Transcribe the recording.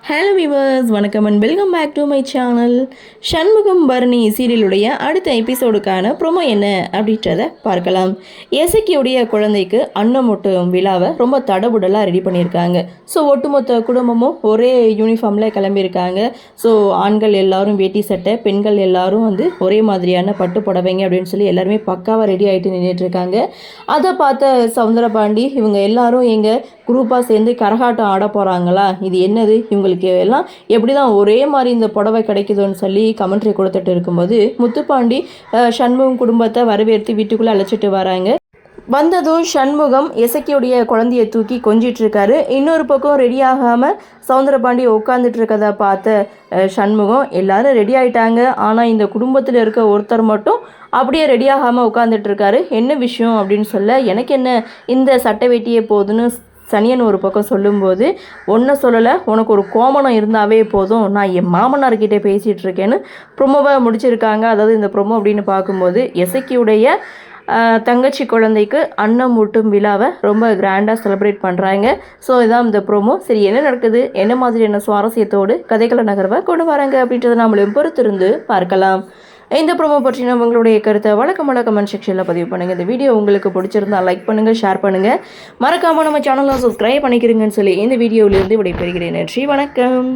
Hello viewers, வணக்கம் and welcome back to my channel. Shanmugam Bharani சீரியலுடைய அடுத்த எபிசோடுக்கான ப்ரோமோ என்ன அப்படின்றத பார்க்கலாம். எசக்கியுடைய குழந்தைக்கு அன்னமூட்டும் விழாவை ரொம்ப தடபுடலாக ரெடி பண்ணியிருக்காங்க. ஸோ ஒட்டுமொத்த குடும்பமும் ஒரே யூனிஃபார்மில் கிளம்பியிருக்காங்க. ஸோ ஆண்கள் எல்லாரும் வேட்டி சட்டை, பெண்கள் எல்லாரும் ஒரே மாதிரியான பட்டு புடவைங்க அப்படின்னு சொல்லி எல்லாருமே பக்காவாக ரெடி ஆகிட்டு நின்றுட்டுருக்காங்க. அதை பார்த்த சவுந்தரபாண்டி இவங்க எல்லாரும் எங்கள் குரூப்பாக சேர்ந்து கரகாட்டம் ஆட போகிறாங்களா, இது என்னது, இவங்களுக்கு எல்லாம் எப்படி தான் ஒரே மாதிரி இந்த புடவை கிடைக்குதுன்னு சொல்லி கமெண்ட்ரி கொடுத்துட்டு இருக்கும்போது முத்துப்பாண்டி சண்முகம் குடும்பத்தை வரவேற்று வீட்டுக்குள்ளே அழைச்சிட்டு வராங்க. வந்ததும் சண்முகம் எசக்கியுடைய குழந்தைய தூக்கி கொஞ்சிட்டு இருக்காரு. இன்னொரு பக்கம் ரெடி ஆகாமல் சவுந்தரபாண்டி உட்காந்துட்டு இருக்கதை பார்த்த சண்முகம், எல்லாரும் ரெடி ஆகிட்டாங்க, ஆனால் இந்த குடும்பத்தில் இருக்க ஒருத்தர் மட்டும் அப்படியே ரெடி ஆகாமல் உட்காந்துட்டு இருக்காரு, என்ன விஷயம் அப்படின்னு சொல்ல, எனக்கு என்ன இந்த சட்டை வேட்டியே போதுன்னு சனியன் ஒரு பக்கம் சொல்லும்போது, ஒன்றை சொல்லலை, உனக்கு ஒரு கோமணம் இருந்தாவே போதும், நான் என் மாமனார்கிட்டே பேசிகிட்டு இருக்கேன்னு ப்ரொமோவை முடிச்சிருக்காங்க. அதாவது இந்த ப்ரொமோ அப்படின்னு பார்க்கும்போது எசக்கியுடைய தங்கச்சி குழந்தைக்கு அன்னம் ஊட்டும் விழாவை ரொம்ப கிராண்டாக செலிப்ரேட் பண்ணுறாங்க. ஸோ இதான் இந்த ப்ரோமோ. சரி, என்ன நடக்குது, என்ன மாதிரியான சுவாரஸ்யத்தோடு கதைகளை நகர்வை கொண்டு வராங்க அப்படின்றத நம்மளும் பொறுத்திருந்து பார்க்கலாம். இந்த ப்ரோமோ பற்றின உங்களுடைய கருத்தை வழக்கமான கமெண்ட் செக்ஷனில் பதிவு பண்ணுங்கள். இந்த வீடியோ உங்களுக்கு பிடிச்சிருந்தா லைக் பண்ணுங்கள், ஷேர் பண்ணுங்கள், மறக்காமல் நம்ம சேனலை சப்ஸ்கிரைப் பண்ணிக்கிறீங்கன்னு சொல்லி இந்த வீடியோவிலிருந்து விடைபெறுகிறேன். நன்றி, வணக்கம்.